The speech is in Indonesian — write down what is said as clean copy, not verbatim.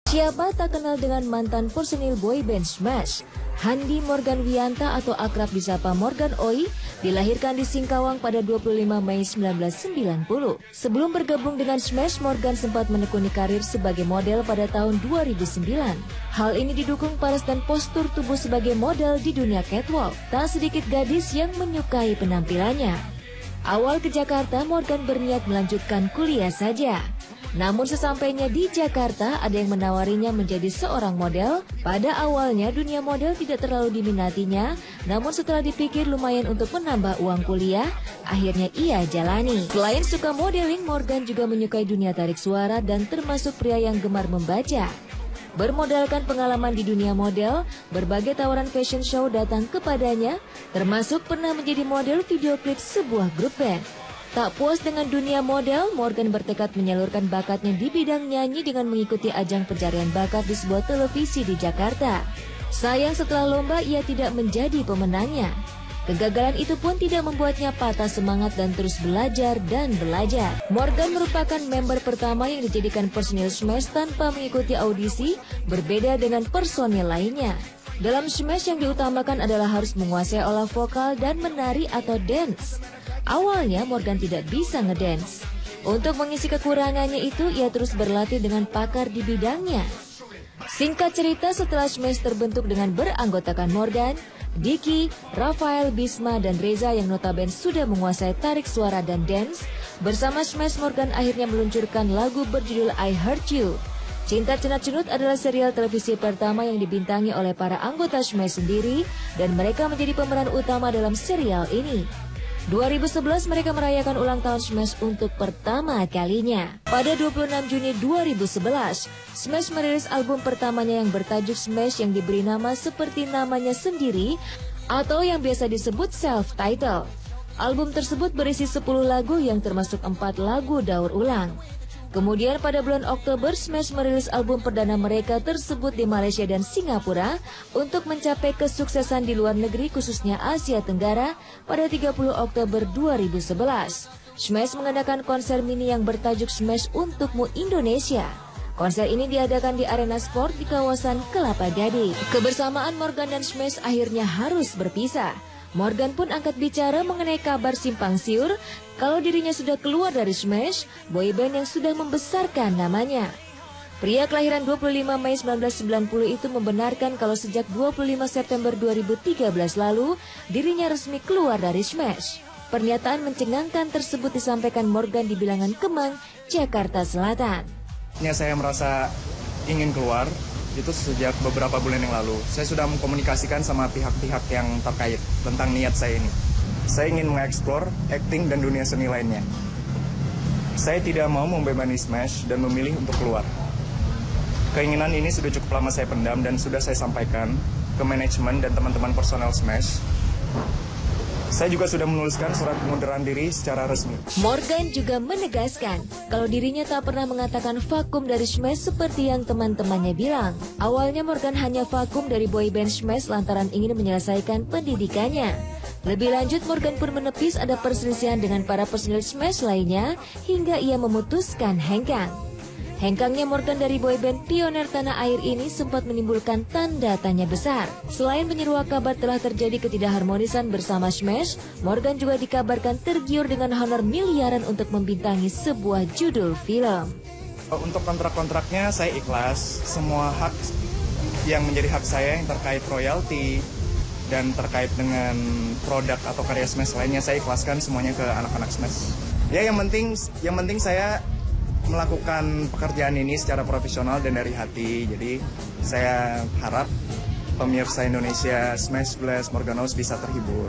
Siapa tak kenal dengan mantan personil boyband Smash? Handi Morgan Wiyanta atau akrab disapa Morgan Oey dilahirkan di Singkawang pada 25 Mei 1990. Sebelum bergabung dengan Smash, Morgan sempat menekuni karir sebagai model pada tahun 2009. Hal ini didukung paras dan postur tubuh sebagai model di dunia catwalk. Tak sedikit gadis yang menyukai penampilannya. Awal ke Jakarta, Morgan berniat melanjutkan kuliah saja. Namun sesampainya di Jakarta, ada yang menawarinya menjadi seorang model. Pada awalnya dunia model tidak terlalu diminatinya, namun setelah dipikir lumayan untuk menambah uang kuliah, akhirnya ia jalani. Selain suka modeling, Morgan juga menyukai dunia tarik suara dan termasuk pria yang gemar membaca. Bermodalkan pengalaman di dunia model, berbagai tawaran fashion show datang kepadanya, termasuk pernah menjadi model video klip sebuah grup band. Tak puas dengan dunia model, Morgan bertekad menyalurkan bakatnya di bidang nyanyi dengan mengikuti ajang pencarian bakat di sebuah televisi di Jakarta. Sayang setelah lomba ia tidak menjadi pemenangnya. Kegagalan itu pun tidak membuatnya patah semangat dan terus belajar dan belajar. Morgan merupakan member pertama yang dijadikan personil Smash tanpa mengikuti audisi, berbeda dengan personil lainnya. Dalam Smash yang diutamakan adalah harus menguasai olah vokal dan menari atau dance. Awalnya Morgan tidak bisa ngedance. Untuk mengisi kekurangannya itu, ia terus berlatih dengan pakar di bidangnya. Singkat cerita, setelah Smash terbentuk dengan beranggotakan Morgan, Diki, Rafael, Bisma, dan Reza yang notabene sudah menguasai tarik suara dan dance, bersama Smash Morgan akhirnya meluncurkan lagu berjudul I Hurt You. Cinta Cenat-Cenut adalah serial televisi pertama yang dibintangi oleh para anggota Smash sendiri, dan mereka menjadi pemeran utama dalam serial ini. 2011 mereka merayakan ulang tahun Smash untuk pertama kalinya. Pada 26 Juni 2011, Smash merilis album pertamanya yang bertajuk Smash yang diberi nama seperti namanya sendiri atau yang biasa disebut self-title. Album tersebut berisi 10 lagu yang termasuk 4 lagu daur ulang. Kemudian pada bulan Oktober, Smash merilis album perdana mereka tersebut di Malaysia dan Singapura untuk mencapai kesuksesan di luar negeri khususnya Asia Tenggara pada 30 Oktober 2011. Smash mengadakan konser mini yang bertajuk Smash Untukmu Indonesia. Konser ini diadakan di arena sport di kawasan Kelapa Gading. Kebersamaan Morgan dan Smash akhirnya harus berpisah. Morgan pun angkat bicara mengenai kabar simpang siur kalau dirinya sudah keluar dari Smash, boyband yang sudah membesarkan namanya. Pria kelahiran 25 Mei 1990 itu membenarkan kalau sejak 25 September 2013 lalu, dirinya resmi keluar dari Smash. Pernyataan mencengangkan tersebut disampaikan Morgan di Bilangan Kemang, Jakarta Selatan. Saya merasa ingin keluar. Itu sejak beberapa bulan yang lalu. Saya sudah mengkomunikasikan sama pihak-pihak yang terkait tentang niat saya ini. Saya ingin mengeksplor akting dan dunia seni lainnya. Saya tidak mau membebani Smash dan memilih untuk keluar. Keinginan ini sudah cukup lama saya pendam dan sudah saya sampaikan ke manajemen dan teman-teman personel Smash. Saya juga sudah menuliskan surat pengunduran diri secara resmi. Morgan juga menegaskan kalau dirinya tak pernah mengatakan vakum dari Smash seperti yang teman-temannya bilang. Awalnya Morgan hanya vakum dari boyband Smash lantaran ingin menyelesaikan pendidikannya. Lebih lanjut, Morgan pun menepis ada perselisihan dengan para personil Smash lainnya hingga ia memutuskan hengkang. Hengkangnya Morgan dari boyband pioner tanah air ini sempat menimbulkan tanda tanya besar. Selain menyeruak kabar telah terjadi ketidakharmonisan bersama Smash, Morgan juga dikabarkan tergiur dengan honor miliaran untuk membintangi sebuah judul film. Untuk kontrak-kontraknya saya ikhlas. Semua hak yang menjadi hak saya yang terkait royalti dan terkait dengan produk atau karya Smash lainnya saya ikhlaskan semuanya ke anak-anak Smash. Ya yang penting saya melakukan pekerjaan ini secara profesional dan dari hati. Jadi saya harap pemirsa Indonesia Smash Blast Morgan Oey bisa terhibur.